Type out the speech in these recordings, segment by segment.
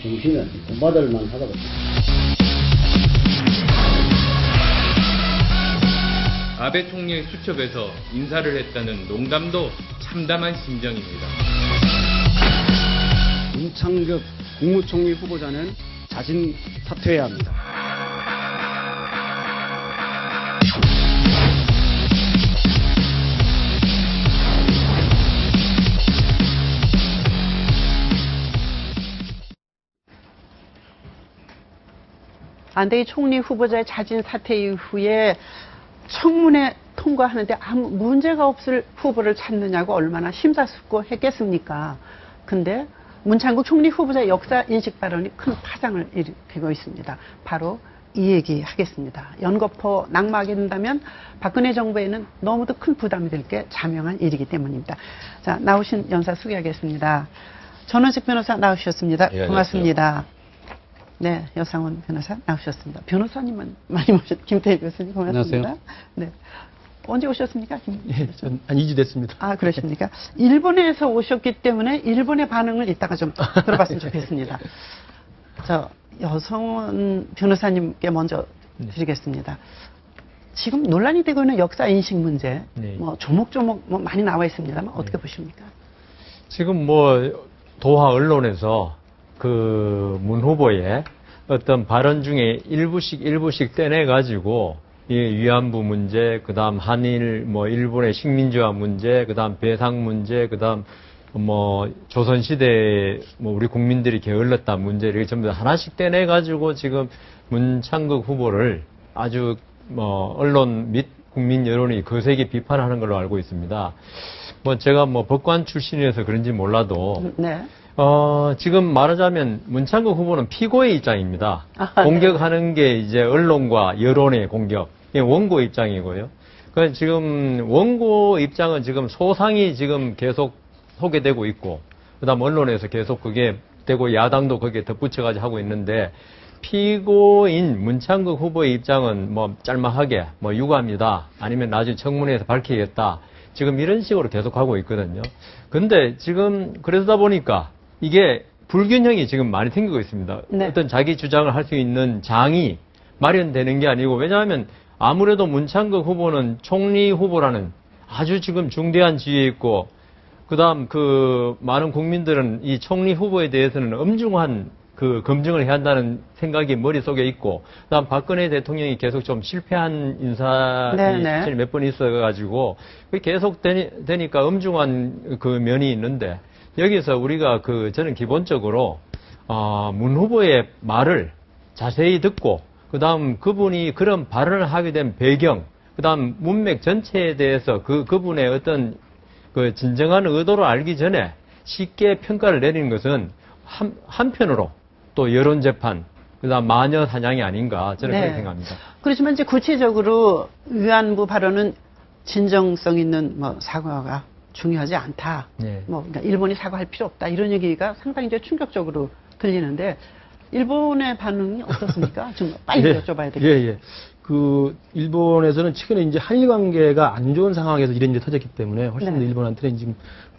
공신은 본받을 만하다고 생각합니다. 아베 총리의 수첩에서 인사를 했다는 농담도 참담한 심정입니다. 문창극 국무총리 후보자는 자진 사퇴해야 합니다. 안대희 총리 후보자의 자진 사퇴 이후에 청문회 통과하는데 아무 문제가 없을 후보를 찾느냐고 얼마나 심사숙고했겠습니까? 근데 문창국 총리 후보자의 역사 인식 발언이 큰 파장을 일으키고 있습니다. 바로 이 얘기 하겠습니다. 연거푸 낙마하게 된다면 박근혜 정부에는 너무도 큰 부담이 될 게 자명한 일이기 때문입니다. 자, 나오신 연사 소개하겠습니다. 전원식 변호사 나오셨습니다. 고맙습니다. 네, 여상원 변호사 나오셨습니다. 변호사님은 많이 김태일 교수님 고맙습니다. 안녕하세요. 네. 언제 오셨습니까? 예, 전 한 2주 됐습니다. 아, 그러십니까? 일본에서 오셨기 때문에 일본의 반응을 이따가 좀 들어봤으면 좋겠습니다. 저 여성원 변호사님께 먼저 드리겠습니다. 지금 논란이 되고 있는 역사 인식 문제, 네. 뭐 조목조목 뭐 많이 나와 있습니다만 어떻게 보십니까? 지금 뭐 도하 언론에서 그 문 후보의 어떤 발언 중에 일부씩 떼내 가지고 이 위안부 문제, 그다음 한일 뭐 일본의 식민지화 문제, 그다음 배상 문제, 그다음 뭐 조선 시대에 뭐 우리 국민들이 게을렀다 문제를 전부 다 하나씩 떼내 가지고 지금 문창극 후보를 아주 뭐 언론 및 국민 여론이 거세게 비판하는 걸로 알고 있습니다. 뭐 제가 뭐 법관 출신이라서 그런지 몰라도 네. 지금 말하자면 문창극 후보는 피고의 입장입니다. 아, 공격하는 게 이제 언론과 여론의 공격. 이게 원고 입장이고요. 그러니까 지금 원고 입장은 지금 소상히 지금 계속 소개되고 있고, 그 다음 언론에서 계속 그게 되고 야당도 거기에 덧붙여가지고 하고 있는데, 피고인 문창극 후보의 입장은 뭐 짤막하게 뭐 유감이다, 아니면 나중에 청문회에서 밝히겠다, 지금 이런 식으로 계속 하고 있거든요. 근데 지금 그러다 보니까 이게 불균형이 지금 많이 생기고 있습니다. 네. 어떤 자기 주장을 할 수 있는 장이 마련되는 게 아니고, 왜냐하면 아무래도 문창극 후보는 총리 후보라는 아주 지금 중대한 지위에 있고, 그 다음 그 많은 국민들은 이 총리 후보에 대해서는 엄중한 그 검증을 해야 한다는 생각이 머릿속에 있고, 그 다음 박근혜 대통령이 계속 좀 실패한 인사이 몇 번 있어가지고, 계속 되니까 엄중한 그 면이 있는데, 여기서 우리가 저는 기본적으로, 문 후보의 말을 자세히 듣고, 그 다음 그분이 그런 발언을 하게 된 배경, 그 다음 문맥 전체에 대해서 그분의 어떤 그 진정한 의도를 알기 전에 쉽게 평가를 내리는 것은 한편으로 또 여론재판, 그 다음 마녀 사냥이 아닌가, 저는 그렇게 생각합니다. 그렇지만 이제 구체적으로 위안부 발언은 진정성 있는 뭐 사과가 중요하지 않다. 네. 뭐 그러니까 일본이 사과할 필요 없다. 이런 얘기가 상당히 이제 충격적으로 들리는데 일본의 반응이 어떻습니까? 좀 빨리 여쭤봐야 되겠죠. 예. 그 일본에서는 최근에 이제 한일 관계가 안 좋은 상황에서 이런 일이 터졌기 때문에 훨씬 더 일본한테는 지금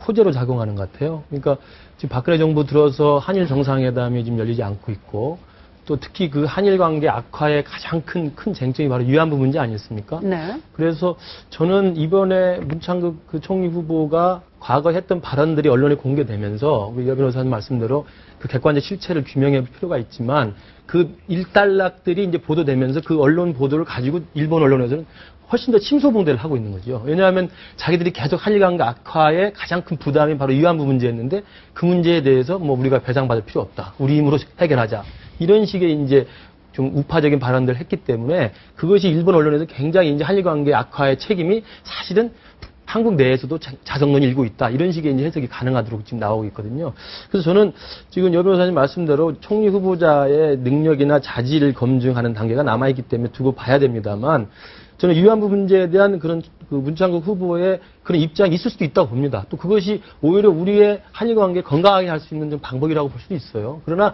호재로 작용하는 것 같아요. 그러니까 지금 박근혜 정부 들어서 한일 정상회담이 지금 열리지 않고 있고, 또 특히 그 한일 관계 악화의 가장 큰 쟁점이 바로 위안부 문제 아니었습니까? 네. 그래서 저는 이번에 문창극 그 총리 후보가 과거에 했던 발언들이 언론에 공개되면서 우리 여 변호사님 말씀대로 그 객관적 실체를 규명해 볼 필요가 있지만, 그 일단락들이 이제 보도되면서 그 언론 보도를 가지고 일본 언론에서는 훨씬 더 침소봉대를 하고 있는 거죠. 왜냐하면 자기들이 계속 한일 관계 악화의 가장 큰 부담이 바로 위안부 문제였는데, 그 문제에 대해서 뭐 우리가 배상받을 필요 없다, 우리 힘으로 해결하자, 이런 식의 이제 좀 우파적인 발언들을 했기 때문에 그것이 일본 언론에서 굉장히 이제 한일 관계 악화의 책임이 사실은 한국 내에서도 자성론이 일고 있다, 이런 식의 이제 해석이 가능하도록 지금 나오고 있거든요. 그래서 저는 지금 여 변호사님 말씀대로 총리 후보자의 능력이나 자질을 검증하는 단계가 남아있기 때문에 두고 봐야 됩니다만, 저는 위안부 문제에 대한 그런 그 문창극 후보의 그런 입장이 있을 수도 있다고 봅니다. 또 그것이 오히려 우리의 한일 관계 건강하게 할 수 있는 좀 방법이라고 볼 수도 있어요. 그러나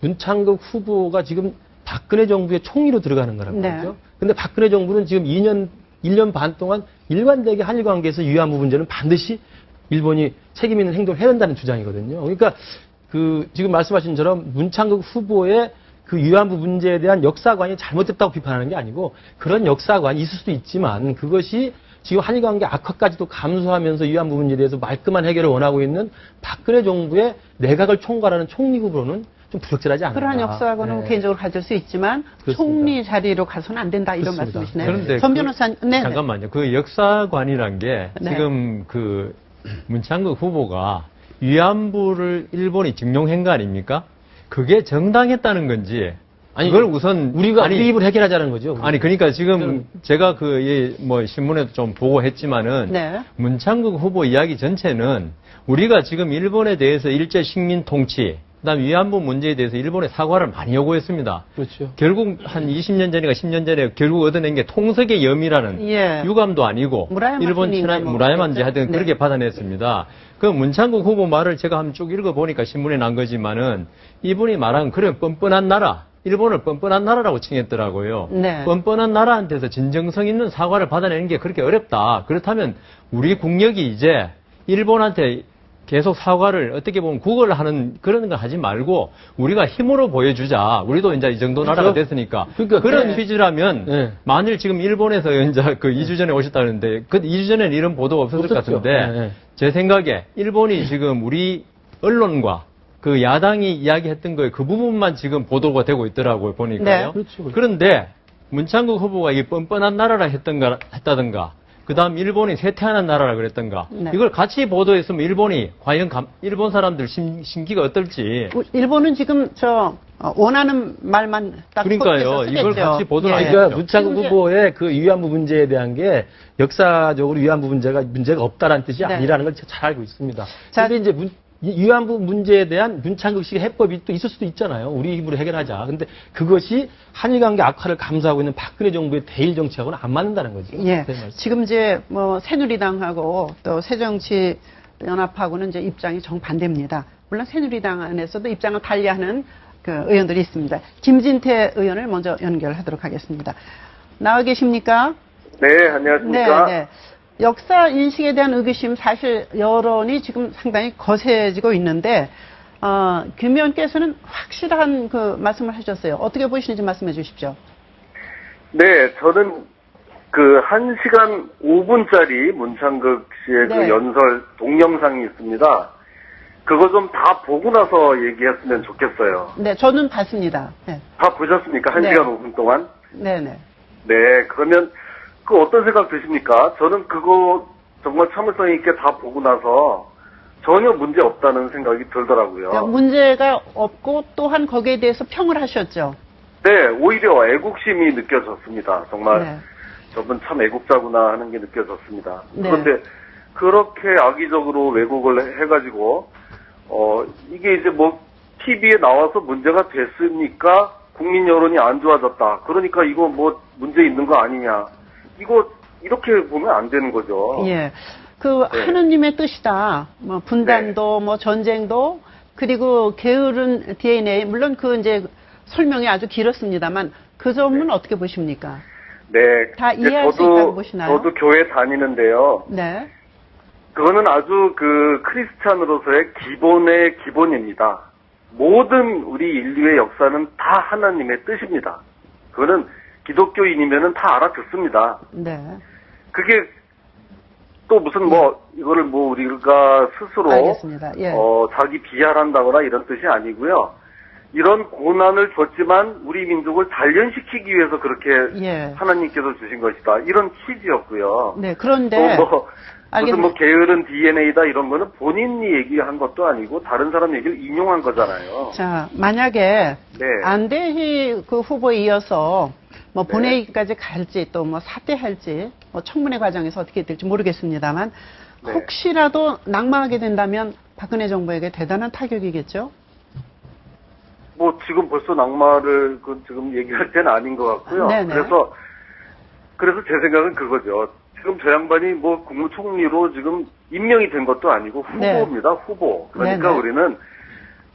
문창극 후보가 지금 박근혜 정부의 총리로 들어가는 거란 말이죠. 근데 박근혜 정부는 지금 1년 반 동안 일관되게 한일 관계에서 위안부 문제는 반드시 일본이 책임 있는 행동을 해야 된다는 주장이거든요. 그러니까 그 지금 말씀하신 처럼 문창극 후보의 그 위안부 문제에 대한 역사관이 잘못됐다고 비판하는 게 아니고 그런 역사관이 있을 수도 있지만 그것이 지금 한일 관계 악화까지도 감수하면서 위안부 문제에 대해서 말끔한 해결을 원하고 있는 박근혜 정부의 내각을 총괄하는 총리 후보로는 좀 부적절하지 않나. 그러한 역사하고는 네. 개인적으로 가질 수 있지만 그렇습니다. 총리 자리로 가서는 안 된다 이런 그렇습니다. 말씀이시네요. 그런데 전 변호사님, 네. 잠깐만요. 그 역사관이란 게 네. 지금 그 문창극 후보가 위안부를 일본이 증용한 거 아닙니까? 그게 정당했다는 건지 아니, 그걸 우선 우리가 아니, 우리 입으로 해결하자는 거죠. 아니 그러니까 지금 제가 뭐 신문에도 좀 보고 했지만은 네. 문창극 후보 이야기 전체는 우리가 지금 일본에 대해서 일제 식민 통치 그다음 위안부 문제에 대해서 일본에 사과를 많이 요구했습니다. 그렇죠. 결국 한 20년 전인가 10년 전에 결국 얻어낸 게 통석의 염이라는 예. 유감도 아니고 무라야마 일본 군인가 친화 뭐 무라야마인지 그랬죠? 하여튼 네. 그렇게 받아냈습니다. 그 문창국 후보 말을 제가 한번 쭉 읽어보니까 신문에 난 거지만은 이분이 말한 그런 뻔뻔한 나라 일본을 뻔뻔한 나라라고 칭했더라고요. 네. 뻔뻔한 나라한테서 진정성 있는 사과를 받아내는 게 그렇게 어렵다. 그렇다면 우리 국력이 이제 일본한테 계속 사과를 어떻게 보면 구걸하는 그런 거 하지 말고 우리가 힘으로 보여주자. 우리도 이제 이 정도 나라가 됐으니까. 그러니까 그런 네. 취지라면 네. 만일 지금 일본에서 이제 그 2주 전에 오셨다는데 그 2주 전에는 이런 보도가 없었을 것 없었죠. 같은데 네, 네. 제 생각에 일본이 지금 우리 언론과 그 야당이 이야기했던 거에 그 부분만 지금 보도가 되고 있더라고요. 보니까요. 네. 그렇죠. 그런데 문창국 후보가 이 뻔뻔한 나라라 했다든가 그다음 일본이 쇠퇴하는 나라라 그랬던가 네. 이걸 같이 보도했으면 일본이 과연 일본 사람들 심기가 어떨지 일본은 지금 원하는 말만 딱 그러니까요. 뽑혀서 쓰겠죠. 이걸 같이 보도를 예. 하겠죠. 그러니까 문창국 지금 이제- 후보의 그 위안부 문제에 대한 게 역사적으로 위안부 문제가 없다라는 뜻이 네. 아니라는 걸 잘 알고 있습니다. 자- 근데 이제 위안부 문제에 대한 문창극식의 해법이 또 있을 수도 있잖아요. 우리 힘으로 해결하자. 근데 그것이 한일 관계 악화를 감수하고 있는 박근혜 정부의 대일 정책하고는 안 맞는다는 거죠. 예. 네, 말씀. 지금 이제 새누리당하고 또 새정치연합하고는 이제 입장이 정반대입니다. 물론 새누리당 안에서도 입장을 달리하는 그 의원들이 있습니다. 김진태 의원을 먼저 연결하도록 하겠습니다. 나와 계십니까? 네, 안녕하십니까. 네. 역사 인식에 대한 의구심 사실 여론이 지금 상당히 거세지고 있는데 김 의원께서는 확실한 그 말씀을 하셨어요. 어떻게 보시는지 말씀해 주십시오. 네, 저는 그 1시간 5분짜리 문창극 씨의 네. 그 연설 동영상이 있습니다. 그거 좀 다 보고 나서 얘기했으면 좋겠어요. 네, 저는 봤습니다. 네, 다 보셨습니까? 1시간 네. 5분 동안? 네, 네. 네, 그러면 그 어떤 생각 드십니까? 저는 그거 정말 참을성 있게 다 보고 나서 전혀 문제 없다는 생각이 들더라고요. 그러니까 문제가 없고 또한 거기에 대해서 평을 하셨죠. 네, 오히려 애국심이 느껴졌습니다. 정말 네. 저분 참 애국자구나 하는 게 느껴졌습니다. 네. 그런데 그렇게 악의적으로 왜곡을 해가지고 이게 이제 뭐 TV에 나와서 문제가 됐으니까 국민 여론이 안 좋아졌다. 그러니까 이거 뭐 문제 있는 거 아니냐. 이거 이렇게 보면 안 되는 거죠. 예. 그 네. 하느님의 뜻이다. 뭐 분단도 뭐 전쟁도 그리고 게으른 DNA 물론 그 이제 설명이 아주 길었습니다만 그 점은 어떻게 보십니까? 네. 다 이제 이해할 수 있다고 보시나요? 저도 교회 다니는데요. 네. 그거는 아주 그 크리스찬으로서의 기본의 기본입니다. 모든 우리 인류의 역사는 다 하나님의 뜻입니다. 그거는 기독교인이면은 다 알아듣습니다. 네. 그게 또 무슨 뭐 이거를 뭐 우리가 스스로 알겠습니다. 예. 자기 비하한다거나 이런 뜻이 아니고요. 이런 고난을 줬지만 우리 민족을 단련시키기 위해서 그렇게 예. 하나님께서 주신 것이다. 이런 취지였고요. 네. 그런데 또 뭐 무슨 알겠습니다. 뭐 게으른 DNA다 이런 거는 본인이 얘기한 것도 아니고 다른 사람 얘기를 인용한 거잖아요. 자, 만약에 네. 안대희 그 후보에 이어서 뭐 네. 본회의까지 갈지 또 뭐 사퇴할지 뭐 청문회 과정에서 어떻게 될지 모르겠습니다만 네. 혹시라도 낙마하게 된다면 박근혜 정부에게 대단한 타격이겠죠? 뭐 지금 벌써 낙마를 지금 얘기할 때는 아닌 것 같고요. 네네. 그래서 제 생각은 그거죠. 지금 저 양반이 뭐 국무총리로 지금 임명이 된 것도 아니고 후보입니다. 후보. 그러니까 네네. 우리는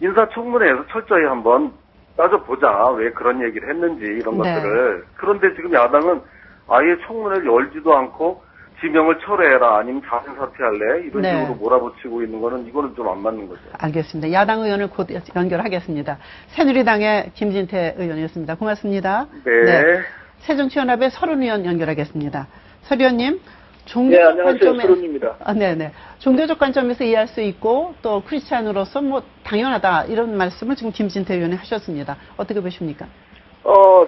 인사청문회에서 철저히 한번 따져보자. 왜 그런 얘기를 했는지 이런 네. 것들을. 그런데 지금 야당은 아예 청문회를 열지도 않고 지명을 철회해라 아니면 자진 사퇴할래 이런 네. 식으로 몰아붙이고 있는 거는 이거는 좀 안 맞는 거죠. 알겠습니다. 야당 의원을 곧 연결하겠습니다. 새누리당의 김진태 의원이었습니다. 고맙습니다. 네. 새정치연합의 서른 의원 연결하겠습니다. 서 의원님, 네, 종교적 안녕하세요. 관점에 서른입니다. 네네. 종교적 관점에서 이해할 수 있고 또 크리스찬으로서 뭐 당연하다 이런 말씀을 지금 김진태 의원이 하셨습니다. 어떻게 보십니까?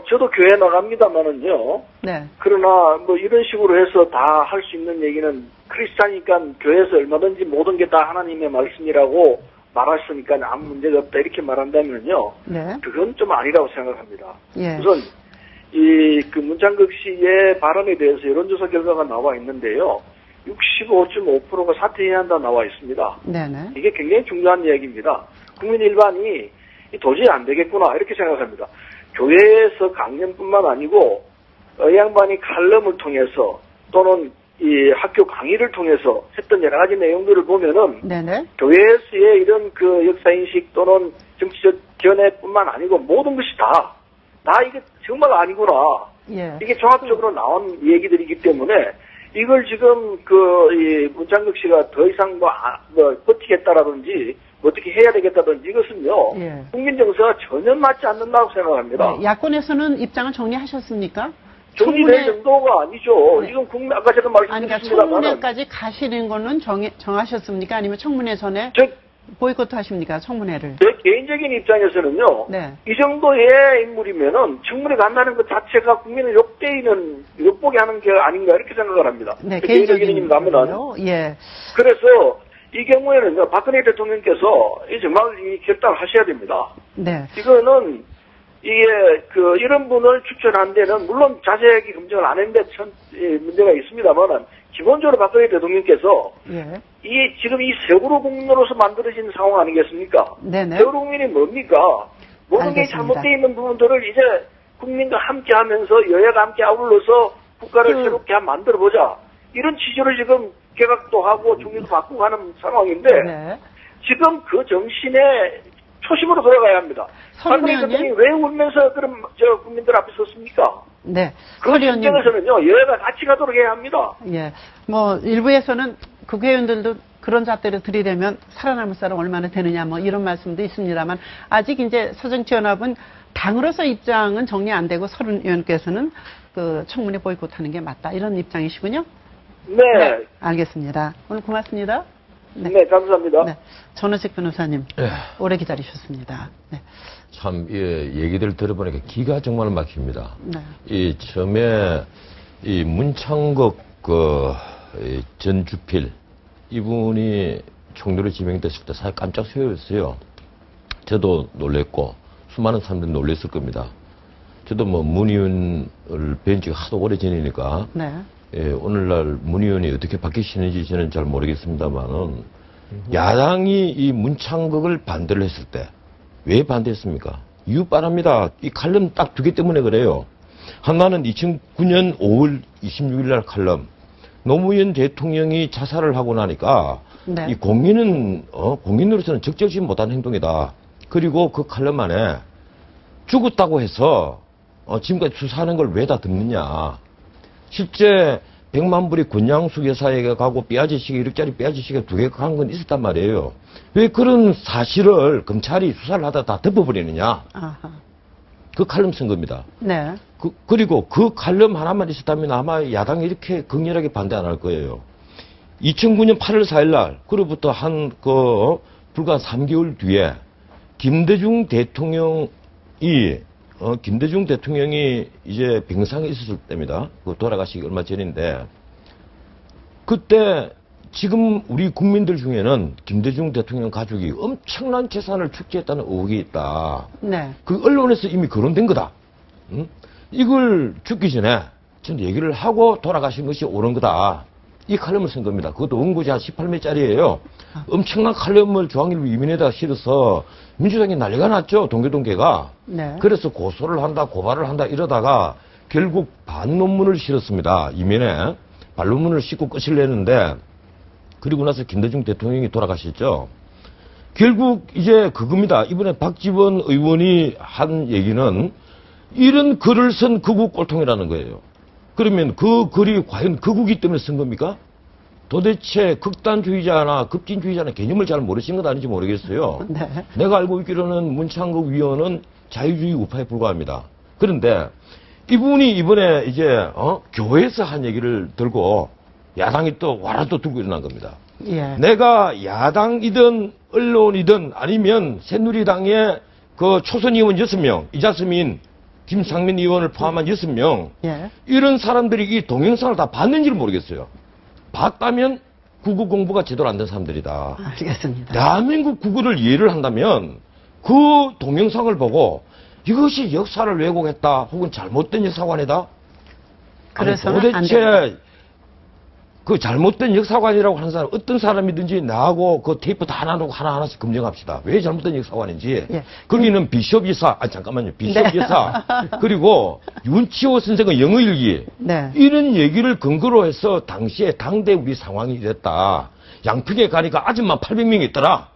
저도 교회 나갑니다만은요. 네. 그러나 뭐 이런 식으로 해서 다 할 수 있는 얘기는 크리스찬이니까 교회에서 얼마든지 모든 게 다 하나님의 말씀이라고 말하시니까 아무 문제가 없다 이렇게 말한다면요. 네. 그건 좀 아니라고 생각합니다. 예. 우선 그 문창극 씨의 발언에 대해서 여론조사 결과가 나와 있는데요. 65.5%가 사퇴해야 한다 나와 있습니다. 네네. 이게 굉장히 중요한 이야기입니다. 국민 일반이 도저히 안 되겠구나 이렇게 생각합니다. 교회에서 강연뿐만 아니고 이 양반이 칼럼을 통해서 또는 이 학교 강의를 통해서 했던 여러 가지 내용들을 보면은 네네. 교회에서의 이런 그 역사인식 또는 정치적 견해뿐만 아니고 모든 것이 다 이게 정말 아니구나. 예. 이게 종합적으로 나온 얘기들이기 때문에 이걸 지금 이 문창극 씨가 더 이상 버티겠다라든지 어떻게 해야 되겠다든지 이것은요. 예. 국민 정서가 전혀 맞지 않는다고 생각합니다. 네, 야권에서는 입장을 정리하셨습니까? 정리될 정도가 아니죠. 네. 이건 국민 아까 제가 아니, 그러니까 말씀드렸습니다만 청문회까지 가시는 거는 정하셨습니까? 아니면 청문회 전에 보이콧 하십니까? 청문회를. 제 개인적인 입장에서는요. 네. 이 정도의 인물이면은 청문회 간다는 것 자체가 국민을 욕보게 하는 게 아닌가 이렇게 생각을 합니다. 네, 개인적인 입장이라면. 예. 그래서 이 경우에는요, 박근혜 대통령께서 정말 이 결단을 하셔야 됩니다. 네. 이거는 이게 이런 분을 추천한 데는 물론 자세하게 검증을 안 했는데 문제가 있습니다만은 기본적으로 박근혜 대통령께서 예. 지금 이 세월호 국민으로서 만들어진 상황 아니겠습니까? 네네. 세월호 국민이 뭡니까? 모든 게 알겠습니다. 잘못되어 있는 부분들을 이제 국민과 함께 하면서 여야가 함께 아울러서 국가를 새롭게 만들어보자. 이런 취지로 지금 개각도 하고 종류도 바꾸고 하는 상황인데 네. 지금 그 정신에 초심으로 돌아가야 합니다. 박근혜 대통령이 왜 울면서 그럼 국민들 앞에 섰습니까? 네. 그런 입장에서는요, 여야가 같이 가도록 해야 합니다. 예. 뭐, 일부에서는 국회의원들도 그런 잣대를 들이대면 살아남을 사람 얼마나 되느냐, 뭐, 이런 말씀도 있습니다만, 아직 이제 새정치연합은 당으로서 입장은 정리 안 되고 서른 의원께서는 청문회 보이콧 하는 게 맞다. 이런 입장이시군요. 네. 알겠습니다. 오늘 고맙습니다. 네, 감사합니다. 네. 전원식 변호사님, 오래 기다리셨습니다. 네. 참, 얘기들 들어보니까 기가 정말 막힙니다. 네. 처음에, 문창극, 전 주필, 이분이 총리로 지명됐을 때 사실 깜짝 놀랐어요. 저도 놀랬고, 수많은 사람들이 놀랬을 겁니다. 저도 문 의원을 뵌 지가 하도 오래 전이니까, 네. 오늘날 문 의원이 어떻게 바뀌시는지 저는 잘 모르겠습니다만은, 야당이 이 문창극을 반대를 했을 때, 왜 반대했습니까? 이유 뻔합니다. 이 칼럼 딱 2개 때문에 그래요. 하나는 2009년 5월 26일 날 칼럼. 노무현 대통령이 자살을 하고 나니까 네. 이 공인으로서는 적절치 못한 행동이다. 그리고 그 칼럼 안에 죽었다고 해서 지금까지 수사하는 걸 왜 다 듣느냐. 실제 100만 불이 군양숙 여사에게 가고 삐아저씨가 1억짜리 삐아저씨가 2개 간 건 있었단 말이에요. 왜 그런 사실을 검찰이 수사를 하다 다 덮어버리느냐. 아하. 그 칼럼 쓴 겁니다. 네. 그리고 그 칼럼 하나만 있었다면 아마 야당이 이렇게 극렬하게 반대 안 할 거예요. 2009년 8월 4일 날, 그로부터 불과 3개월 뒤에 김대중 대통령이 이제 병상에 있었을 때입니다. 돌아가시기 얼마 전인데, 그때 지금 우리 국민들 중에는 김대중 대통령 가족이 엄청난 재산을 축제했다는 의혹이 있다. 네. 그 언론에서 이미 거론된 거다. 응? 이걸 죽기 전에 전 얘기를 하고 돌아가신 것이 옳은 거다. 이 칼럼을 쓴 겁니다. 그것도 원고지 한 18매짜리예요. 엄청난 칼럼을 중앙일보 이면에다 실어서 민주당이 난리가 났죠. 동교동계가. 네. 그래서 고소를 한다, 고발을 한다 이러다가 결국 반논문을 실었습니다. 이면에 반론문을 싣고 끝을 내는데, 그리고 나서 김대중 대통령이 돌아가셨죠. 결국 이제 그겁니다. 이번에 박지원 의원이 한 얘기는 이런 글을 쓴 극우 꼴통이라는 거예요. 그러면 그 글이 과연 극우기 때문에 쓴 겁니까? 도대체 극단주의자나 급진주의자나 개념을 잘 모르신 건 아닌지 모르겠어요. 네. 내가 알고 있기로는 문창극 위원은 자유주의 우파에 불과합니다. 그런데 이분이 이번에 이제 교회에서 한 얘기를 들고 야당이 또 와라 또 들고 일어난 겁니다. 예. 내가 야당이든 언론이든 아니면 새누리당의 그 초선 의원 6명, 이자스민, 김상민 의원을 포함한 6명, 예. 이런 사람들이 이 동영상을 다 봤는지를 모르겠어요. 봤다면 국어 공부가 제대로 안 된 사람들이다. 알겠습니다. 대한민국 국어를 이해를 한다면 그 동영상을 보고 이것이 역사를 왜곡했다 혹은 잘못된 역사관이다. 그래서는 안 도대체 됩니다. 그 잘못된 역사관이라고 하는 사람 어떤 사람이든지 나하고 그 테이프 다 나누고 하나하나씩 검증합시다. 왜 잘못된 역사관인지. 예. 거기는 비숍 이사, 잠깐만요. 비숍 네. 이사 그리고 윤치호 선생의 영어일기 네. 이런 얘기를 근거로 해서 당시에 당대 우리 상황이 이랬다. 양평에 가니까 아줌마 800명이 있더라.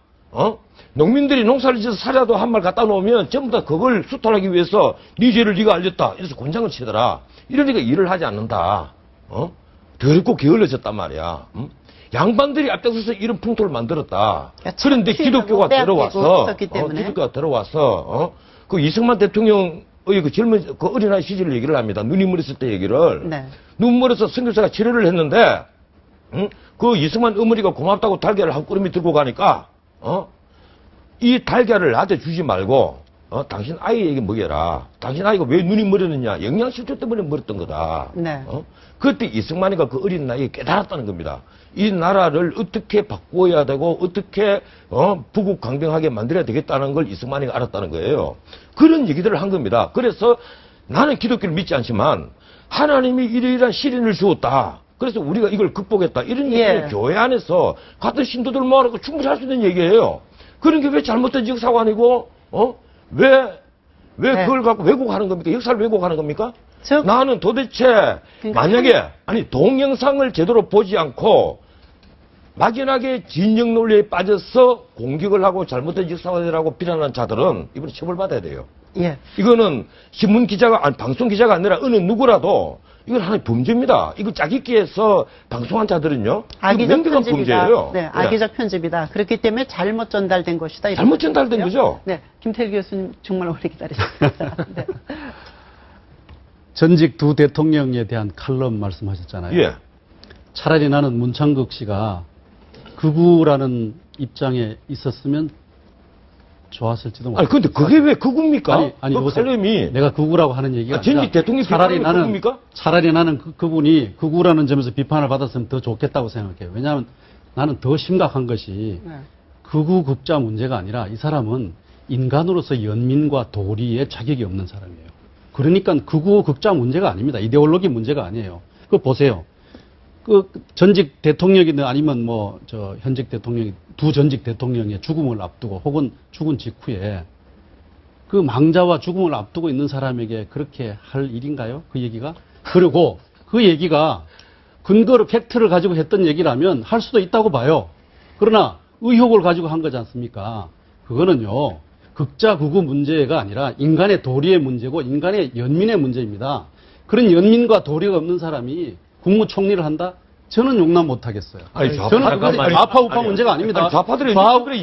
농민들이 농사를 지어서 사료도 한 말 갖다 놓으면 전부 다 그걸 수탈하기 위해서 네 죄를 네가 알렸다. 이래서 곤장을 치더라. 이러니까 일을 하지 않는다. 더럽고 게을러졌단 말이야. 양반들이 앞장서서 이런 풍토를 만들었다. 그런데 기독교가 들어와서, 기독교가 들어와서, 그 이승만 대통령의 그 젊은, 그 어린아이 시절 얘기를 합니다. 눈이 멀었을 때 얘기를. 네. 눈 멀어서 선교사가 치료를 했는데, 그 이승만 어머니가 고맙다고 달걀을 한 꾸러미 들고 가니까, 이 달걀을 나한테 주지 말고, 당신 아이에게 먹여라. 당신 아이가 왜 눈이 멀었느냐. 영양실조 때문에 멀었던 거다. 네. 그때 이승만이가 그 어린 나이에 깨달았다는 겁니다. 이 나라를 어떻게 바꾸어야 되고 어떻게 부국 강병하게 만들어야 되겠다는 걸 이승만이가 알았다는 거예요. 그런 얘기들을 한 겁니다. 그래서 나는 기독교를 믿지 않지만 하나님이 이러이러한 시련을 주었다. 그래서 우리가 이걸 극복했다. 이런 얘기를 교회 안에서 같은 신도들 모아놓고 충분히 할 수 있는 얘기예요. 그런 게 왜 잘못된 역사관이고 왜 네. 그걸 갖고 왜곡하는 겁니까? 역사를 왜곡하는 겁니까? 나는 도대체 만약에 동영상을 제대로 보지 않고 막연하게 진영 논리에 빠져서 공격을 하고 잘못된 역사관이라고 비난하는 자들은 이번에 처벌받아야 돼요. 예. 이거는 신문 기자가 방송 기자가 아니라 어느 누구라도 이건 하나의 범죄입니다. 이거 짜깁기해서 방송한 자들은요. 악의적 명백한 편집이다. 범죄예요. 네, 악의적 편집이다. 그렇기 때문에 잘못 전달된 것이다. 잘못 전달된 거죠. 네, 김태일 교수님 정말 오래 기다리셨습니다. 네. 전직 두 대통령에 대한 칼럼 말씀하셨잖아요. 예. 차라리 나는 문창극 씨가 극우라는 입장에 있었으면 좋았을지도 모르겠어요. 아니 근데 그게 왜 극우입니까? 아니 그 보세요. 칼럼이 내가 극우라고 하는 얘기가 전직 아니라 대통령이 극우입니까? 차라리 나는 그분이 극우라는 점에서 비판을 받았으면 더 좋겠다고 생각해요. 왜냐하면 나는 더 심각한 것이 극우 극자 문제가 아니라 이 사람은 인간으로서 연민과 도리에 자격이 없는 사람이에요. 그러니까 극우 극자 문제가 아닙니다. 이데올로기 문제가 아니에요. 그거 보세요. 그 전직 대통령이든 아니면 현직 대통령, 두 전직 대통령의 죽음을 앞두고 혹은 죽은 직후에 그 망자와 죽음을 앞두고 있는 사람에게 그렇게 할 일인가요? 그 얘기가? 그리고 그 얘기가 근거로 팩트를 가지고 했던 얘기라면 할 수도 있다고 봐요. 그러나 의혹을 가지고 한 거지 않습니까? 그거는요. 극자 극우 문제가 아니라 인간의 도리의 문제고 인간의 연민의 문제입니다. 그런 연민과 도리가 없는 사람이 국무총리를 한다? 저는 용납 못하겠어요. 아니, 저는 좌파 우파 문제가 아닙니다. 아니, 좌파들이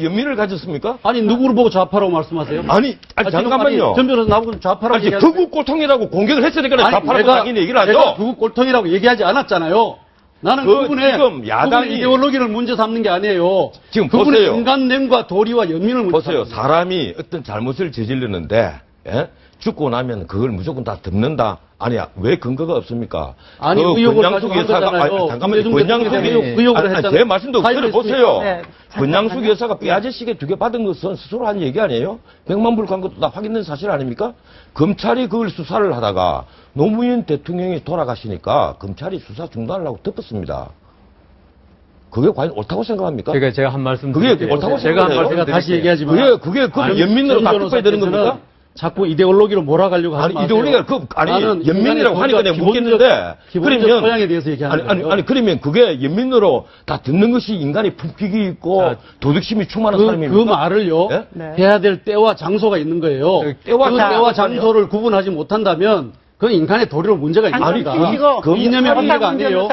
연민을 가졌습니까? 아니 누구를 보고 좌파라고 말씀하세요? 아니 잠깐만요. 전 변호사 나보고 좌파라고 아니 얘기하는데 극우 꼴통이라고 공격을 했으니까 좌파라고 당연히 얘기를 하죠. 내가 극우 꼴통이라고 얘기하지 않았잖아요. 나는 그분의 지금 야당이 이데올로기를 문제 삼는 게 아니에요. 지금 그분의 보세요. 인간됨과 도리와 연민을 문제 보세요. 삼는 사람이 어떤 잘못을 저지르는데 죽고 나면 그걸 무조건 다 덮는다. 아니야. 왜 근거가 없습니까? 아니 의혹을 가지고 한 거잖아요. 잠깐만요. 권양숙 의혹을 했잖아요. 제 말씀도 들어보세요. 네, 권양숙 여사가 삐아저씨게 2개 받은 것은 스스로 한 얘기 아니에요? 100만 불 간 것도 다 확인된 사실 아닙니까? 검찰이 그걸 수사를 하다가 노무현 대통령이 돌아가시니까 검찰이 수사 중단을 하고 덮었습니다. 그게 과연 옳다고 생각합니까? 그러니까 제가 한 말씀 그게 드릴게요. 옳다고 제가 한 생각해요? 말씀 제가 다시 얘기하지만 그게 연민으로 다 덮어야 되는 겁니까? 자꾸 이데올로기로 몰아가려고 하지 마세요. 이데올로기가 연민이라고 하니까 내가 묻겠는데 기본적 소양에 대해서 얘기하는 거예요. 그러면 그게 연민으로 다 듣는 것이 인간이 품격이 있고 도덕심이 충만한 사람입니까? 그 말을요. 네. 해야 될 때와 장소가 있는 거예요. 때와 장소를 구분하지 못한다면 그 인간의 도리로 문제가 있는 아니, 겁니다. 그 이념의 문제가 아니에요.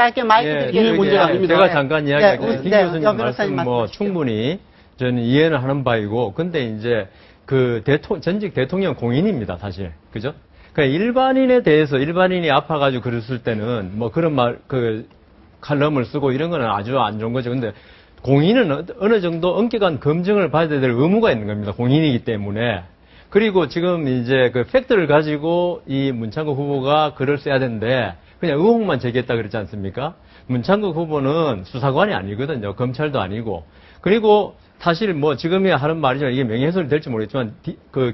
이념의 문제가 아닙니다. 제가 잠깐 이야기할게요. 김 교수님 여 말씀 뭐 말씀하십시오. 충분히 저는 이해는 하는 바이고, 근데 이제 그 전직 대통령 공인입니다, 사실. 그죠? 그러니까 일반인에 대해서 일반인이 아파가지고 그랬을 때는 뭐 그런 칼럼을 쓰고 이런 거는 아주 안 좋은 거죠. 근데 공인은 어느 정도 엄격한 검증을 받아야 될 의무가 있는 겁니다. 공인이기 때문에. 그리고 지금 이제 그 팩트를 가지고 이 문창극 후보가 글을 써야 되는데 그냥 의혹만 제기했다 그랬지 않습니까? 문창극 후보는 수사관이 아니거든요. 검찰도 아니고. 그리고 사실 뭐 지금이야 하는 말이지만 이게 명예훼손이 될지 모르겠지만 고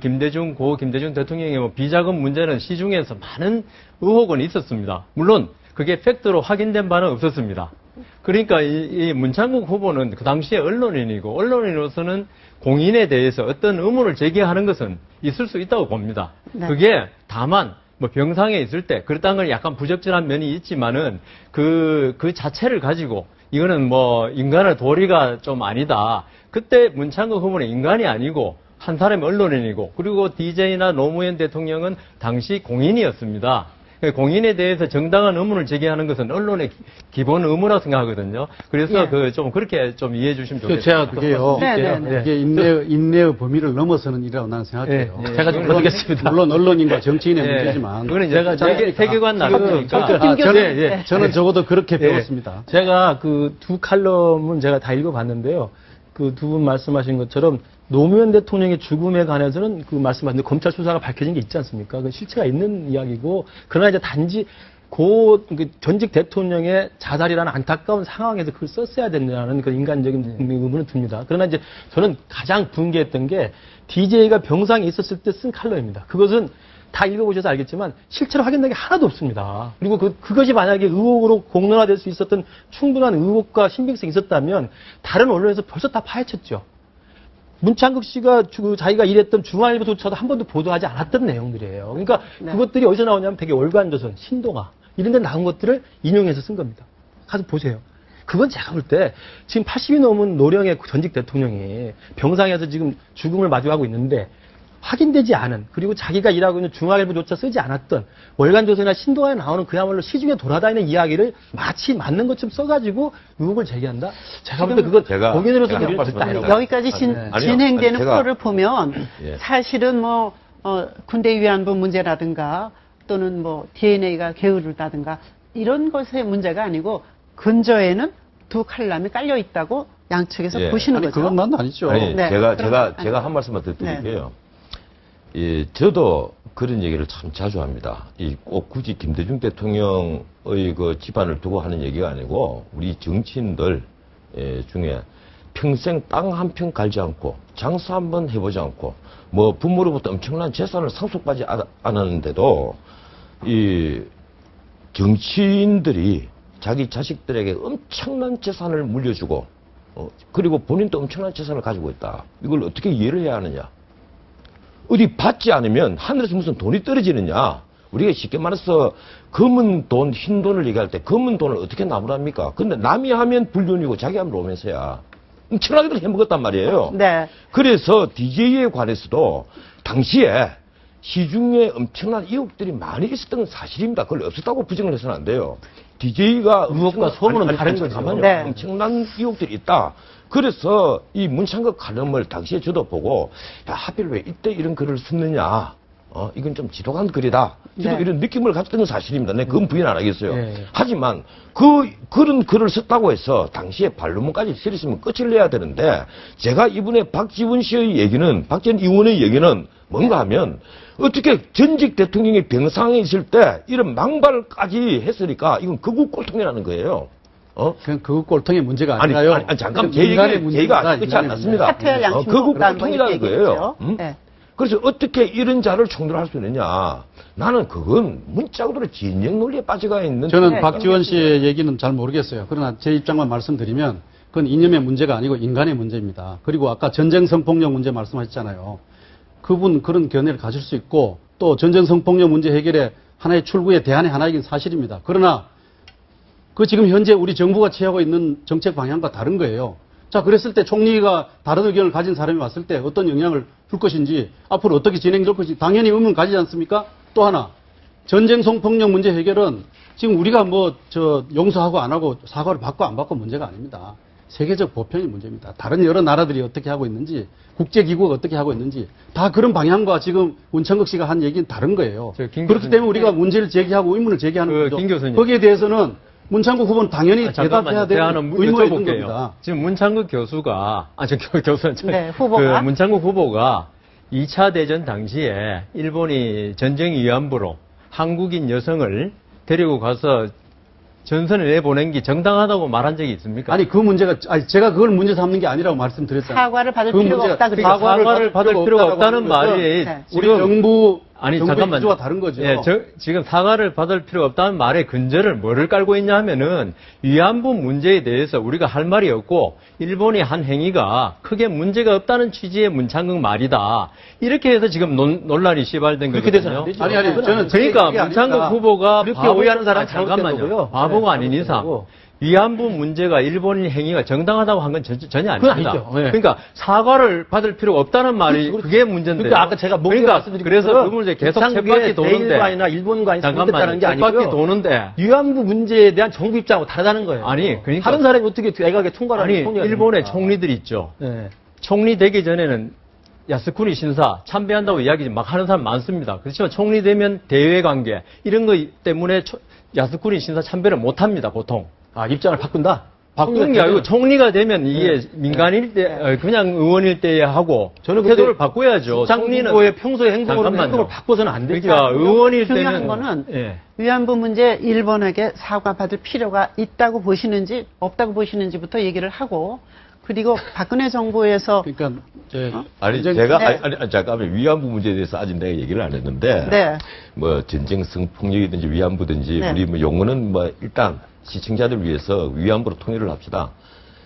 김대중 대통령의 뭐 비자금 문제는 시중에서 많은 의혹은 있었습니다. 물론 그게 팩트로 확인된 바는 없었습니다. 그러니까 이 문창극 후보는 그 당시에 언론인이고 언론인으로서는 공인에 대해서 어떤 의문을 제기하는 것은 있을 수 있다고 봅니다. 네. 그게 다만 뭐 병상에 있을 때 그랬다는 건 약간 부적절한 면이 있지만은 그 자체를 가지고 이거는 뭐 인간의 도리가 좀 아니다. 그때 문창극 후보는 인간이 아니고 한 사람의 언론인이고 그리고 DJ나 노무현 대통령은 당시 공인이었습니다. 공인에 대해서 정당한 의문을 제기하는 것은 언론의 기본 의무라고 생각하거든요. 그래서 예. 좀 그렇게 좀 이해해 주시면 좋겠습니다. 제가 그게요. 네. 이게 인내의 범위를 넘어서는 일이라고 나는 생각해요. 예. 제가 좀 모르겠습니다. 물론 언론인과 정치인의 예. 문제지만. 그거는 제가 세계관 나누니까. 저는 적어도 그렇게 배웠습니다. 제가 그 두 칼럼은 제가 다 읽어봤는데요. 그 두 분 말씀하신 것처럼 노무현 대통령의 죽음에 관해서는 그 말씀하신 검찰 수사가 밝혀진 게 있지 않습니까? 그 실체가 있는 이야기고, 그러나 이제 단지 그 전직 대통령의 자살이라는 안타까운 상황에서 그걸 썼어야 된다는 그 인간적인 의문을 듭니다. 그러나 이제 저는 가장 분개했던 게 DJ가 병상에 있었을 때 쓴 칼럼입니다. 그것은 다 읽어보셔서 알겠지만 실체로 확인된 게 하나도 없습니다. 그리고 그것이 만약에 의혹으로 공론화될 수 있었던 충분한 의혹과 신빙성이 있었다면 다른 언론에서 벌써 다 파헤쳤죠. 문창극 씨가 자기가 일했던 중앙일보조차도 한 번도 보도하지 않았던 내용들이에요. 그러니까 그것들이 어디서 나오냐면 되게 월간조선, 신동아 이런 데 나온 것들을 인용해서 쓴 겁니다. 가서 보세요. 그건 제가 볼 때 지금 80이 넘은 노령의 전직 대통령이 병상에서 지금 죽음을 마주하고 있는데 확인되지 않은, 그리고 자기가 일하고 있는 중앙일보조차 쓰지 않았던 월간조선이나 신동아에 나오는 그야말로 시중에 돌아다니는 이야기를 마치 맞는 것처럼 써가지고 의혹을 제기한다? 제가 볼 때 그건 공인으로서 제가 절대 아니다. 여기까지 진행되는 제가- 프로를 보면 예. 사실은 뭐 군대 위안부 문제라든가 또는 뭐 DNA가 게으르다든가 이런 것의 문제가 아니고 근저에는 두 칼럼이 깔려 있다고 양측에서 예. 보시는 아니, 거죠. 그건 난 아니죠. 아니, 네. 제가 한 말씀만 더 드릴게요. 예, 저도 그런 얘기를 참 자주 합니다. 꼭 굳이 김대중 대통령의 그 집안을 두고 하는 얘기가 아니고, 우리 정치인들 중에 평생 땅 한 평 갈지 않고, 장사 한 번 해보지 않고, 뭐 부모로부터 엄청난 재산을 상속받지 않았는데도, 이 정치인들이 자기 자식들에게 엄청난 재산을 물려주고, 그리고 본인도 엄청난 재산을 가지고 있다. 이걸 어떻게 이해를 해야 하느냐? 어디 받지 않으면 하늘에서 무슨 돈이 떨어지느냐? 우리가 쉽게 말해서 검은 돈, 흰 돈을 얘기할 때 검은 돈을 어떻게 나무랍니까? 근데 남이 하면 불륜이고 자기 하면 로맨스야. 엄청나게 해먹었단 말이에요. 네. 그래서 DJ에 관해서도 당시에 시중에 엄청난 의혹들이 많이 있었던 건 사실입니다. 그걸 없었다고 부정을 해서는 안 돼요. DJ가 의혹과 소문은 다른 거죠. 잠깐만요. 네. 엄청난 의혹들이 있다. 그래서 이 문창극 칼럼을 당시에 저도 보고, 야, 하필 왜 이때 이런 글을 썼느냐. 이건 좀 지독한 글이다. 저도 네. 이런 느낌을 가졌던 건 사실입니다. 내 그건 부인 안 하겠어요. 네. 하지만 그런 글을 썼다고 해서 당시에 반론문까지 쓰리으면 끝을 내야 되는데, 제가 이번에 박지원 씨의 얘기는, 박지원 의원의 얘기는 뭔가 하면, 어떻게 전직 대통령이 병상에 있을 때 이런 망발까지 했으니까 이건 극우 꼴통이라는 거예요. 그냥 그 꼴통의 문제가 아니, 아니라요. 아니, 잠깐, 그 인간의 얘기가 아직 끝이 인간의 안 났습니다. 사퇴할 양심도 극우 없다는 꼴통이라는 걸 거예요. 얘기했죠. 응? 네. 그래서 어떻게 이런 자를 총대할 수 있느냐. 나는 그건 문짝으로 진영 논리에 빠져가 있는. 저는 네, 박지원 씨의 얘기는 잘 모르겠어요. 그러나 제 입장만 말씀드리면 그건 이념의 문제가 아니고 인간의 문제입니다. 그리고 아까 전쟁 성폭력 문제 말씀하셨잖아요. 그분 그런 견해를 가질 수 있고 또 전쟁 성폭력 문제 해결의 하나의 출구의 대안의 하나이긴 사실입니다. 그러나 그 지금 현재 우리 정부가 취하고 있는 정책 방향과 다른 거예요. 자, 그랬을 때 총리가 다른 의견을 가진 사람이 왔을 때 어떤 영향을 줄 것인지 앞으로 어떻게 진행될 것인지 당연히 의문 가지지 않습니까? 또 하나, 전쟁 성폭력 문제 해결은 지금 우리가 용서하고 안 하고 사과를 받고 안 받고 문제가 아닙니다. 세계적 보편의 문제입니다. 다른 여러 나라들이 어떻게 하고 있는지, 국제기구가 어떻게 하고 있는지, 다 그런 방향과 지금 문창극 씨가 한 얘기는 다른 거예요. 그렇기 때문에 우리가 문제를 제기하고 의문을 제기하는 거죠. 김 교수님. 거기에 대해서는 문창극 후보는 당연히 대답해야 되는 의무가 있는 겁니다. 지금 문창극 교수가, 교수는, 네, 후보가? 문창극 후보가 2차 대전 당시에 일본이 전쟁 위안부로 한국인 여성을 데리고 가서 전선을 내보낸 게 정당하다고 말한 적이 있습니까? 아니, 그 문제가, 제가 그걸 문제 삼는 게 아니라고 말씀드렸잖아요. 사과를 받을 필요가 없다 그랬죠. 사과를 받을 필요가 없다는 말이 네. 우리 정부 잠깐만요. 기조와 다른 거죠. 예, 지금 사과를 받을 필요가 없다는 말의 근저를 뭐를 깔고 있냐 하면은 위안부 문제에 대해서 우리가 할 말이 없고 일본이 한 행위가 크게 문제가 없다는 취지의 문창극 말이다. 이렇게 해서 지금 논란이 시발된 거거든요. 아니, 저는 그러니까 문창극 후보가 그렇게 오해하는 사람 잠깐만요. 바보가 아닌 이상 위안부 문제가 일본인 행위가 정당하다고 한 건 전혀 아닙니다. 아니죠. 네. 그러니까 사과를 받을 필요가 없다는 말이 그게 문제인데. 그러니까 아까 제가 말씀드린 그래서 것처럼 그 문제 계속 쳇바퀴 도는데. 대일관이나 일본관이 잘못됐다는 게 쳇바퀴 아니고요. 도는데. 위안부 문제에 대한 정부 입장하고 다르다는 거예요. 아니, 그러니까 다른 사람이 어떻게 애가게 통과를 아니, 통과를 일본의 합니까? 총리들 있죠. 네. 총리 되기 전에는 야스쿠니 신사 참배한다고 이야기 막 하는 사람 많습니다. 그렇지만 총리 되면 대외 관계 이런 거 때문에 야스쿠니 신사 참배를 못 합니다, 보통. 입장을 바꾼다? 바꾸는 게 아니고 총리가 되면 이게 민간일 때, 그냥 의원일 때 하고 저는 태도를 바꿔야죠. 총리는 평소의 행동을 바꿔서는 안 되죠. 그러니까 의원일 때는 중요한 거는 위안부 문제 일본에게 사과받을 필요가 있다고 보시는지 없다고 보시는지부터 얘기를 하고 그리고 박근혜 정부에서 그러니까 아니 제가 잠깐만 위안부 문제에 대해서 아직 내가 얘기를 안 했는데 네. 뭐 전쟁성 폭력이든지 위안부든지 네. 우리 뭐 용어는 뭐 일단 시청자들 위해서 위안부로 통일을 합시다.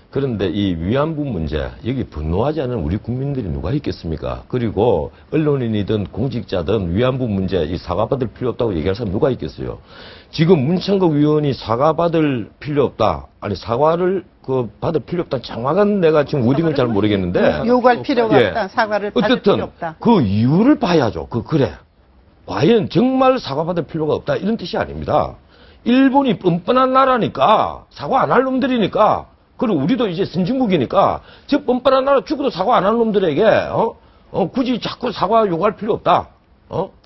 그런데 이 위안부 문제 여기 분노하지 않은 우리 국민들이 누가 있겠습니까? 그리고 언론인이든 공직자든 위안부 문제 이 사과받을 필요 없다고 얘기할 사람 누가 있겠어요? 지금 문창극 의원이 사과받을 필요 없다. 아니 사과를 받을 필요 없다. 정확한 내가 지금 워딩을 잘 모르겠는데 요구할 필요가 없다. 사과를 받을 필요 어쨌든 없다. 그 이유를 봐야죠. 그래. 과연 정말 사과받을 필요가 없다. 이런 뜻이 아닙니다. 일본이 뻔뻔한 나라니까 사과 안 할 놈들이니까 그리고 우리도 이제 선진국이니까 저 뻔뻔한 나라 죽어도 사과 안 할 놈들에게 굳이 자꾸 사과 요구할 필요 없다.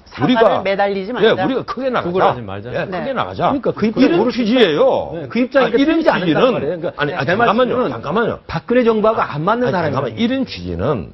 사과를 매달리지 말자. 예, 우리가 크게 나가자. 구걸하지 말자. 예, 네. 크게 나가자. 그러니까 그 이런 취지예요. 네, 그 입장이 이런 틀리지 않는단 취지는 말이에요. 그러니까 아니 제 말씀은 잠깐만요. 박근혜 정부하고 안 맞는 사람이에요. 잠깐만 이런 취지는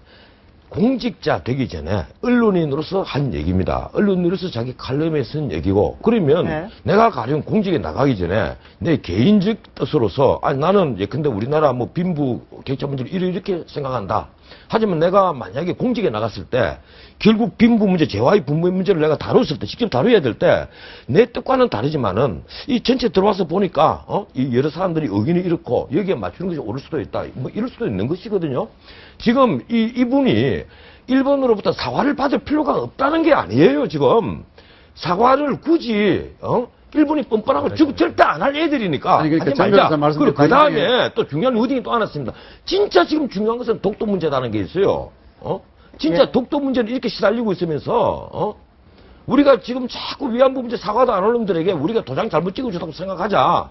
공직자 되기 전에 언론인으로서 한 얘기입니다. 언론인으로서 자기 칼럼에 쓴 얘기고 그러면 네. 내가 가령 공직에 나가기 전에 내 개인적 뜻으로서 아니 나는 예컨대 우리나라 뭐 빈부 격차문제를 이렇게 생각한다. 하지만 내가 만약에 공직에 나갔을 때 결국 빈부 문제, 재화의 분배 문제를 내가 다뤘을 때 직접 다뤄야 될 때 내 뜻과는 다르지만은 이 전체 들어와서 보니까 이 여러 사람들이 의견이 이렇고 여기에 맞추는 것이 옳을 수도 있다. 뭐 이럴 수도 있는 것이거든요. 지금 이분이 일본으로부터 사과를 받을 필요가 없다는 게 아니에요. 지금 사과를 굳이 일본이 뻔뻔하고 절대 안 할 애들이니까 아니, 그러니까 하지 말자. 말씀 그리고 그 다음에 또 중요한 워딩이 또 하나 있습니다. 진짜 지금 중요한 것은 독도 문제라는 게 있어요. 진짜 독도 문제를 이렇게 시달리고 있으면서 우리가 지금 자꾸 위안부 문제 사과도 안 하는 놈들에게 우리가 도장 잘못 찍어줬다고 생각하자.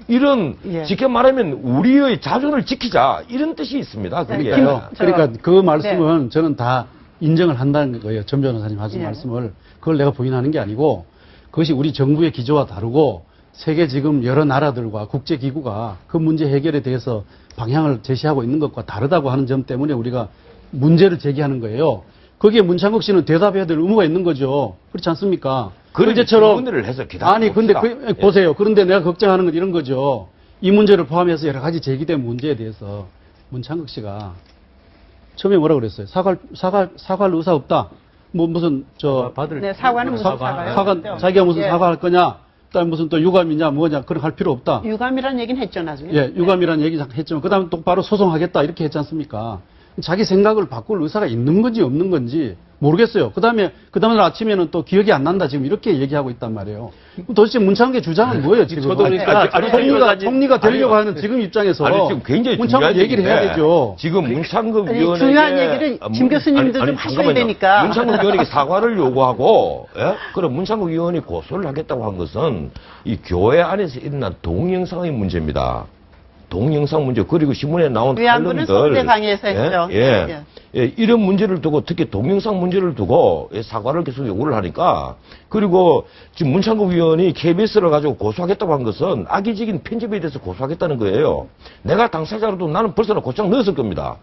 이런 직접 말하면 우리의 자존을 지키자 이런 뜻이 있습니다. 그게. 그러니까 그 말씀은 저는 다 인정을 한다는 거예요. 전 변호사님 하신 말씀을. 그걸 내가 부인하는 게 아니고 그것이 우리 정부의 기조와 다르고 세계 지금 여러 나라들과 국제기구가 그 문제 해결에 대해서 방향을 제시하고 있는 것과 다르다고 하는 점 때문에 우리가 문제를 제기하는 거예요. 거기에 문창극 씨는 대답해야 될 의무가 있는 거죠. 그렇지 않습니까? 그런데처럼 해서 아니 근데 보세요. 그런데 내가 걱정하는 건 이런 거죠. 이 문제를 포함해서 여러 가지 제기된 문제에 대해서 문창극 씨가 처음에 뭐라 그랬어요? 사과할 의사 없다. 뭐 무슨 네, 사과는 무슨 사과요? 자기가 무슨 사과할 거냐? 그다음 무슨 또 유감이냐 뭐냐 그런 할 필요 없다. 유감이라는 얘기는 했죠 나중에. 예, 유감이라는 얘기 했지만 그다음 똑바로 소송하겠다 이렇게 했지 않습니까? 자기 생각을 바꿀 의사가 있는 건지 없는 건지 모르겠어요. 그 다음에 아침에는 또 기억이 안 난다 지금 이렇게 얘기하고 있단 말이에요. 그럼 도대체 문창국의 주장은 뭐예요 지금? 저도 그러니까 총리가 되려고 하는 지금 입장에서 아니, 지금 굉장히 문창국 중요한 얘기를 해야 얘기인데 되죠. 지금 문창국 아니, 위원에게 중요한 얘기를 김 교수님도 좀 하셔야 잠깐만요. 되니까. 문창국 위원에게 사과를 요구하고 예? 그럼 문창국 위원이 고소를 하겠다고 한 것은 이 교회 안에서 일어난 동영상의 문제입니다. 동영상 문제 그리고 신문에 나온 위안부는 서울대강에서 했죠. 예, 이런 문제를 두고 특히 동영상 문제를 두고 사과를 계속 요구를 하니까 그리고 지금 문창국 위원이 KBS를 가지고 고소하겠다고 한 것은 악의적인 편집에 대해서 고소하겠다는 거예요. 내가 당사자로도 나는 벌써 고장 넣었을 겁니다.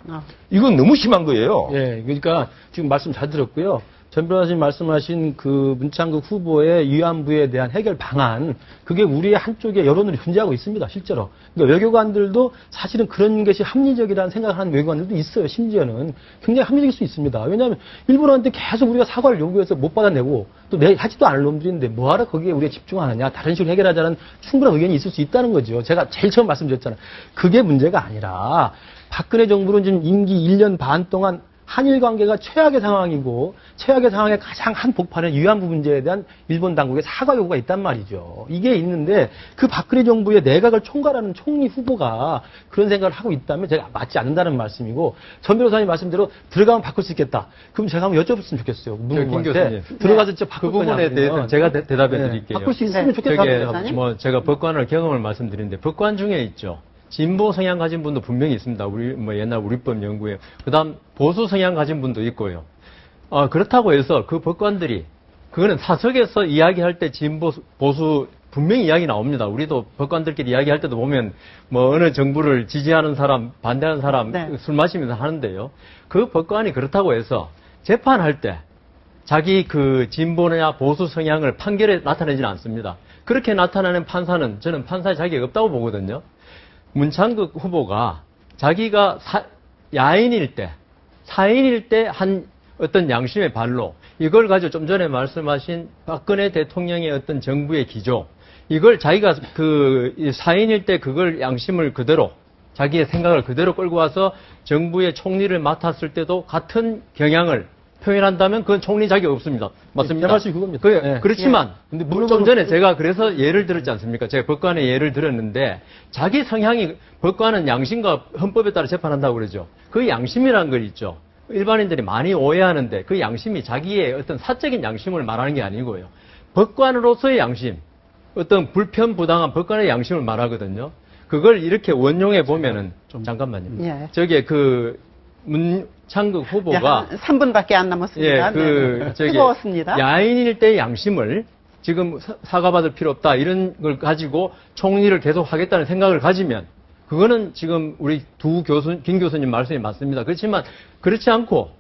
이건 너무 심한 거예요. 예, 그러니까 지금 말씀 잘 들었고요. 전 변호사님 말씀하신 그 문창국 후보의 위안부에 대한 해결 방안, 그게 우리의 한쪽에 여론을 존재하고 있습니다, 실제로. 그러니까 외교관들도 사실은 그런 것이 합리적이라는 생각을 하는 외교관들도 있어요, 심지어는. 굉장히 합리적일 수 있습니다. 왜냐하면 일본한테 계속 우리가 사과를 요구해서 못 받아내고 또 하지도 않을 놈들인데 뭐하러 거기에 우리가 집중하느냐, 다른 식으로 해결하자는 충분한 의견이 있을 수 있다는 거죠. 제가 제일 처음 말씀드렸잖아요. 그게 문제가 아니라 박근혜 정부는 지금 임기 1년 반 동안 한일 관계가 최악의 상황이고 최악의 상황의 가장 한복판에 위안부 문제에 대한 일본 당국의 사과 요구가 있단 말이죠. 이게 있는데 그 박근혜 정부의 내각을 총괄하는 총리 후보가 그런 생각을 하고 있다면 제가 맞지 않는다는 말씀이고 전 변호사님 말씀대로 들어가면 바꿀 수 있겠다. 그럼 제가 한번 여쭤봤으면 좋겠어요. 문후보한테 들어가서 진짜 바꿀 그 부분에 대해서 제가 대답해 드릴게요. 바꿀 수 있으면 좋겠다. 제가 법관을 경험을 말씀드리는데 법관 중에 있죠. 진보 성향 가진 분도 분명히 있습니다. 옛날 우리법 연구에. 그 다음, 보수 성향 가진 분도 있고요. 그렇다고 해서 그 법관들이, 그거는 사석에서 이야기할 때 진보, 보수, 분명히 이야기 나옵니다. 우리도 법관들끼리 이야기할 때도 보면, 어느 정부를 지지하는 사람, 반대하는 사람, 술 마시면서 하는데요. 그 법관이 그렇다고 해서 재판할 때, 자기 그 진보냐 보수 성향을 판결에 나타내지는 않습니다. 그렇게 나타나는 판사는 저는 판사의 자격이 없다고 보거든요. 문창국 후보가 자기가 야인일 때, 사인일 때 한 어떤 양심의 발로 이걸 가지고 좀 전에 말씀하신 박근혜 대통령의 어떤 정부의 기조, 이걸 자기가 그 사인일 때 그걸 양심을 그대로 자기의 생각을 그대로 끌고 와서 정부의 총리를 맡았을 때도 같은 경향을 표현한다면 그건 총리 자격이 없습니다. 맞습니다. 제 말씀이 그겁니다. 그렇지만 근데 좀 전에 제가 그래서 예를 들었지 않습니까? 제가 법관의 예를 들었는데 자기 성향이 법관은 양심과 헌법에 따라 재판한다고 그러죠. 그 양심이라는 걸 있죠. 일반인들이 많이 오해하는데 그 양심이 자기의 어떤 사적인 양심을 말하는 게 아니고요. 법관으로서의 양심, 어떤 불편부당한 법관의 양심을 말하거든요. 그걸 이렇게 원용해 보면은 잠깐만요. 저게 문창국 후보가 3분밖에 안 남았습니다. 뜨거웠습니다. 야인일 때의 양심을 지금 사과받을 필요 없다 이런 걸 가지고 총리를 계속 하겠다는 생각을 가지면 그거는 지금 우리 김 교수님 말씀이 맞습니다. 그렇지만 그렇지 않고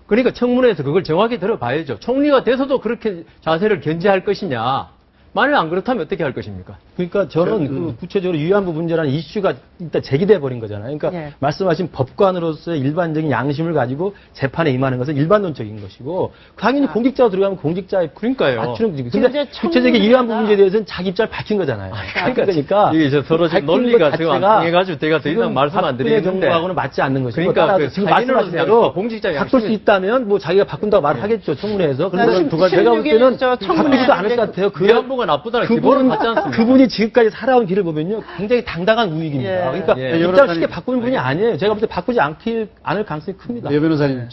그러니까 청문회에서 그걸 정확히 들어봐야죠. 총리가 돼서도 그렇게 자세를 견제할 것이냐. 만약 안 그렇다면 어떻게 할 것입니까? 그러니까 저는 그 구체적으로 위안부 문제라는 이슈가 일단 제기돼 버린 거잖아요. 그러니까 말씀하신 법관으로서의 일반적인 양심을 가지고 재판에 임하는 것은 일반론적인 것이고 당연히 공직자가 들어가면 공직자의 맞추는 거지. 근데 구체적인 위안부 문제에 대해서는 자기 입장을 밝힌 거잖아요. 그러니까 이게 서로 지금 논리가 지금 안 통해가지고 제가 더 이상 말씀 안 드리는데 정부하고는 맞지 않는 것이고 그러니까 지금 말씀하신 대로 바꿀 수 있다면 뭐 자기가 바꾼다고 말하겠죠 청문회에서. 그런데 제가 볼 때는 바꾸지도 않을 것 같아요. 위안부가 나쁘다는 기본은 받지 않습니다. 그분이 지금까지 살아온 길을 보면요, 굉장히 당당한 우익입니다. 그러니까 입장 쉽게 바꾸는 분이 아니에요. 제가 볼 때 바꾸지 않을 가능성이 큽니다. 예, 변호사님,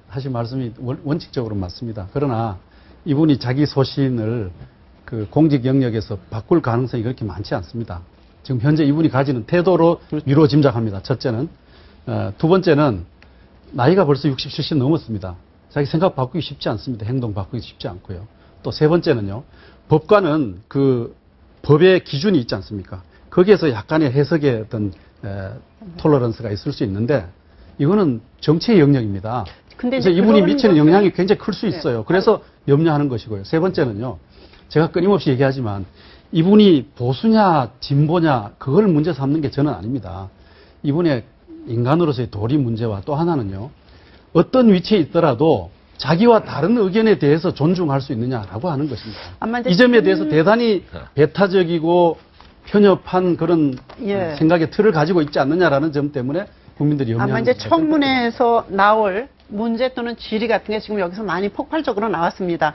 하신 말씀이 원칙적으로 맞습니다. 그러나 이분이 자기 소신을 그 공직 영역에서 바꿀 가능성이 그렇게 많지 않습니다. 지금 현재 이분이 가지는 태도로 미뤄 짐작합니다. 첫째는. 두 번째는 나이가 벌써 60, 70 넘었습니다. 자기 생각 바꾸기 쉽지 않습니다. 행동 바꾸기 쉽지 않고요. 또 세 번째는요. 법관은 그 법의 기준이 있지 않습니까? 거기에서 약간의 해석의 어떤 톨러런스가 있을 수 있는데 이거는 정치의 영역입니다. 그래서 이분이 미치는 영향이 굉장히 클 수 있어요. 그래서 염려하는 것이고요. 세 번째는요. 제가 끊임없이 얘기하지만 이분이 보수냐 진보냐 그걸 문제 삼는 게 저는 아닙니다. 이분의 인간으로서의 도리 문제와 또 하나는요. 어떤 위치에 있더라도 자기와 다른 의견에 대해서 존중할 수 있느냐라고 하는 것입니다. 이 점에 대해서 대단히 배타적이고 편협한 그런 생각의 틀을 가지고 있지 않느냐라는 점 때문에 국민들이 염려하는 아마 이제 청문회에서 나올 문제 또는 질의 같은 게 지금 여기서 많이 폭발적으로 나왔습니다.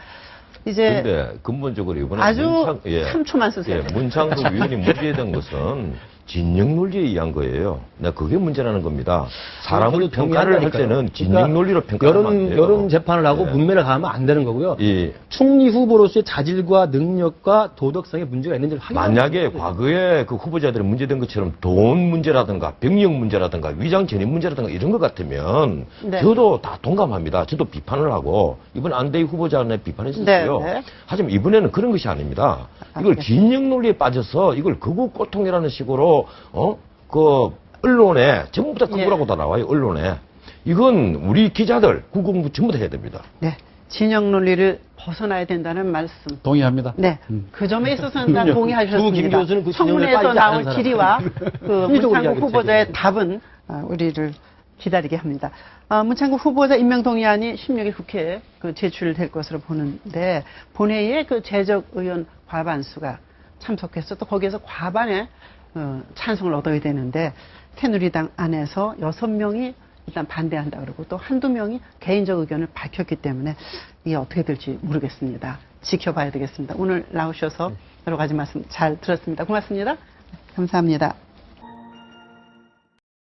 이제 근데 근본적으로 이번에 아주 3초만 쓰세요. 문창극 위원이 문제된 것은 진영 논리에 의한 거예요. 그게 문제라는 겁니다. 사람을 평가를 할 때는 진영 논리로 평가하면 안 돼요. 여론 재판을 하고 문매를 가하면 안 되는 거고요. 총리 후보로서의 자질과 능력과 도덕성에 문제가 있는지를 만약에 과거에 그 후보자들이 문제된 것처럼 돈 문제라든가 병력 문제라든가 위장 전입 문제라든가 이런 것 같으면 저도 다 동감합니다. 저도 비판을 하고 이번 안대희 후보자는 비판했었어요. 하지만 이번에는 그런 것이 아닙니다. 이걸 진영 논리에 빠져서 이걸 극우 꼴통이라는 식으로 그 언론에 전부 다 극우라고 다 나와요. 언론에. 이건 우리 기자들 국공부 전부 다 해야 됩니다. 네. 진영 논리를 벗어나야 된다는 말씀. 동의합니다. 네. 그 점에 있어서는 다 동의하셨습니다. 김 교수는 그 청문회에서 나올 질의와 그 문창국 후보자의 되겠죠. 답은 우리를 기다리게 합니다. 문창국 후보자 임명동의안이 16일 국회에 제출될 것으로 보는데 본회의에 그 재적 의원 과반수가 참석해서 또 거기에서 과반의 찬성을 얻어야 되는데 새누리당 안에서 6명이 일단 반대한다 그러고 또 한두 명이 개인적 의견을 밝혔기 때문에 이게 어떻게 될지 모르겠습니다. 지켜봐야 되겠습니다. 오늘 나오셔서 여러 가지 말씀 잘 들었습니다. 고맙습니다. 감사합니다.